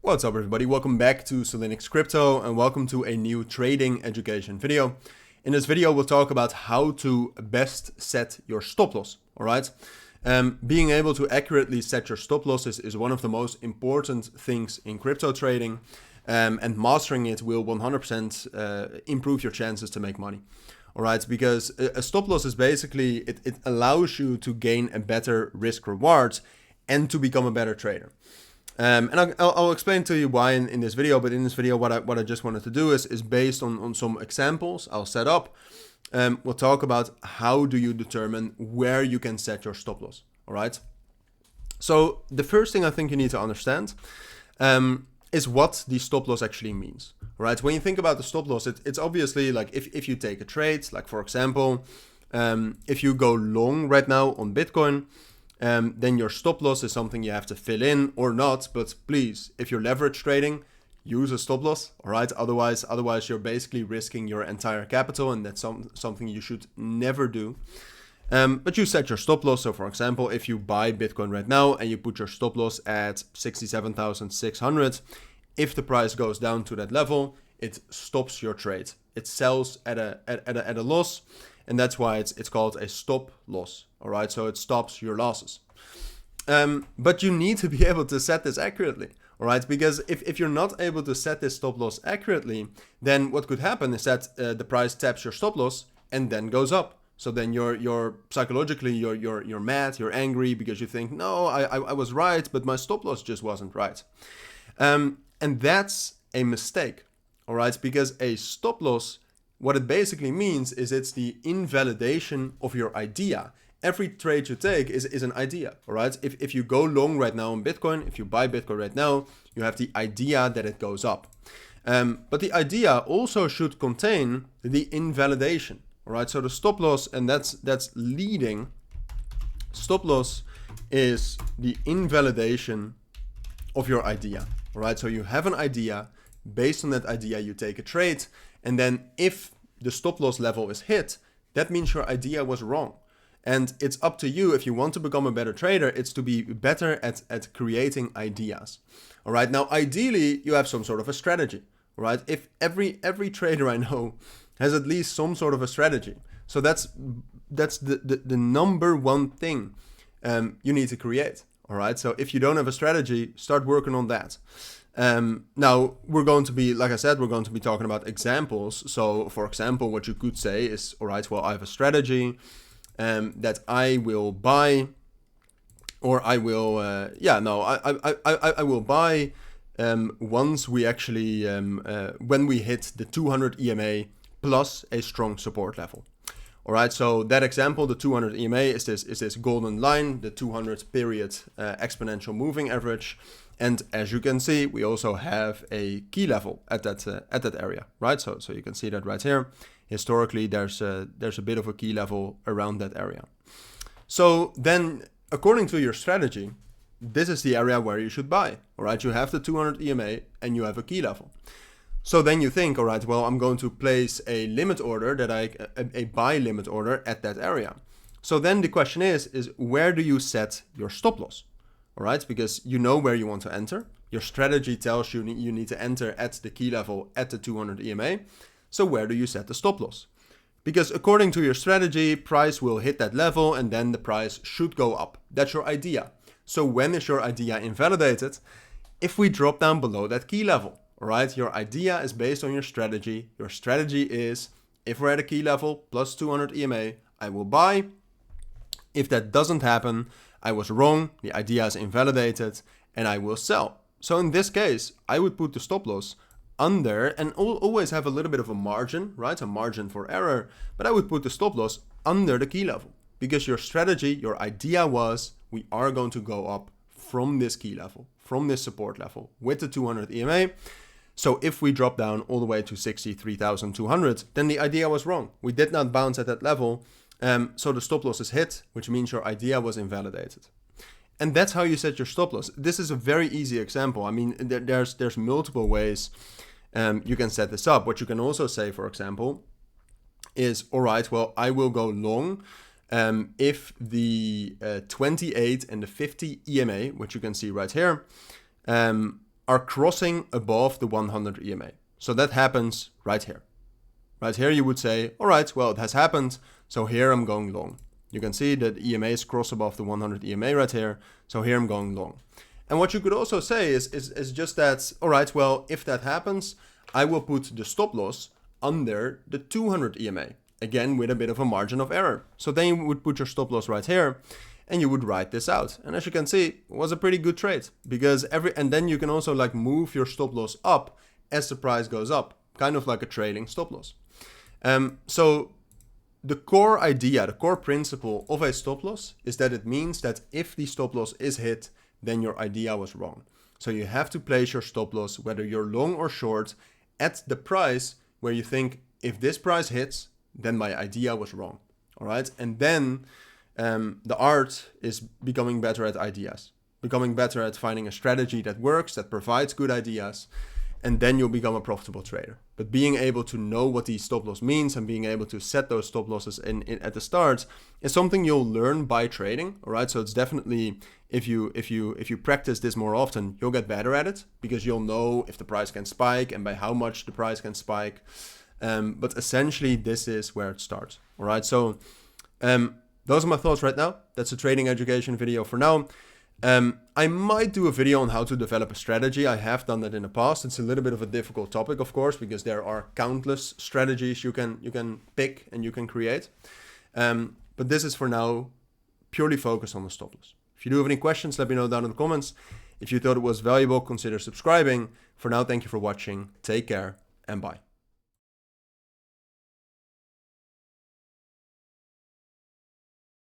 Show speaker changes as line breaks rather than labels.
What's up everybody, welcome back to Cilinix Crypto and welcome to a new trading education video. In this video we'll talk about how to best set your stop loss, alright? Being able to accurately set your stop losses is one of the most important things in crypto trading, and mastering it will 100% improve your chances to make money. Alright, because a stop loss is basically, it allows you to gain a better risk reward and to become a better trader. And I'll explain to you why in this video, but in this video what I just wanted to do is based on some examples I'll set up. We'll talk about how do you determine where you can set your stop loss, all right? So the first thing I think you need to understand is what the stop loss actually means, all right? When you think about the stop loss, it's obviously like if you take a trade, like for example, if you go long right now on Bitcoin, then your stop loss is something you have to fill in or not. But please, if you're leverage trading, use a stop loss. All right. Otherwise you're basically risking your entire capital, and that's something you should never do. But you set your stop loss. So for example, if you buy Bitcoin right now and you put your stop loss at 67,600, if the price goes down to that level, it stops your trade. It sells at a loss. And that's why it's called a stop loss, all right? So it stops your losses. But you need to be able to set this accurately, all right? Because if you're not able to set this stop loss accurately, then what could happen is that the price taps your stop loss and then goes up. So then you're psychologically you're mad, you're angry because you think, no, I was right, but my stop loss just wasn't right. And that's a mistake, all right? Because a stop loss, what it basically means is it's the invalidation of your idea. Every trade you take is an idea, all right? If you go long right now on Bitcoin, if you buy Bitcoin right now, you have the idea that it goes up. But the idea also should contain the invalidation, all right? So the stop loss, and that's leading. Stop loss is the invalidation of your idea, all right? So you have an idea. Based on that idea, you take a trade. And then if the stop loss level is hit, that means your idea was wrong. And it's up to you. If you want to become a better trader, it's to be better at creating ideas. All right. Now, ideally, you have some sort of a strategy. All right. If every trader I know has at least some sort of a strategy. So that's the number one thing you need to create. All right. So if you don't have a strategy, start working on that. Now we're going to be, like I said, we're going to be talking about examples. So for example, what you could say is, all right, well, I have a strategy that I will buy, or I will, I will buy once we actually, when we hit the 200 EMA plus a strong support level. All right, so that example, the 200 EMA is this golden line, the 200 period exponential moving average. And as you can see, we also have a key level at that area, right? So you can see that right here. Historically, there's a bit of a key level around that area. So then, according to your strategy, this is the area where you should buy. All right, you have the 200 EMA and you have a key level. So then you think, all right, well, I'm going to place a limit order a buy limit order at that area. So then the question is where do you set your stop loss? All right, because you know where you want to enter. Your strategy tells you you need to enter at the key level at the 200 EMA. So where do you set the stop loss? Because according to your strategy, price will hit that level and then the price should go up. That's your idea. So when is your idea invalidated? If we drop down below that key level. All right, your idea is based on your strategy. Your strategy is, if we're at a key level plus 200 EMA, I will buy. If that doesn't happen, I was wrong, the idea is invalidated, and I will sell. So in this case, I would put the stop loss under, and always have a little bit of a margin, right? A margin for error, but I would put the stop loss under the key level. Because your strategy, your idea was, we are going to go up from this key level, from this support level, with the 200 EMA. So if we drop down all the way to 63,200, then the idea was wrong. We did not bounce at that level. So the stop loss is hit, which means your idea was invalidated. And that's how you set your stop loss. This is a very easy example. I mean, there's multiple ways you can set this up. What you can also say, for example, is, all right, well, I will go long if the 28 and the 50 EMA, which you can see right here, are crossing above the 100 EMA. So that happens right here. Right here you would say, all right, well, it has happened, so here I'm going long. You can see that EMAs cross above the 100 EMA right here, so here I'm going long. And what you could also say is just that, all right, well, if that happens, I will put the stop loss under the 200 EMA, again, with a bit of a margin of error. So then you would put your stop loss right here, and you would write this out. And as you can see, it was a pretty good trade, because and then you can also like move your stop loss up as the price goes up, kind of like a trailing stop loss. So the core idea, the core principle of a stop loss is that it means that if the stop loss is hit, then your idea was wrong. So you have to place your stop loss, whether you're long or short, at the price where you think, if this price hits, then my idea was wrong. All right. And then the art is becoming better at ideas, becoming better at finding a strategy that works, that provides good ideas, and then you'll become a profitable trader. But being able to know what the stop loss means and being able to set those stop losses in at the start is something you'll learn by trading. All right. So it's definitely, if you practice this more often, you'll get better at it, because you'll know if the price can spike and by how much the price can spike. But essentially this is where it starts. All right. So those are my thoughts right now. That's a trading education video for now. I might do a video on how to develop a strategy. I have done that in the past. It's a little bit of a difficult topic, of course, because there are countless strategies you can pick and you can create. But this is for now purely focused on the stop loss. If you do have any questions, let me know down in the comments. If you thought it was valuable, consider subscribing. For now, thank you for watching. Take care and bye.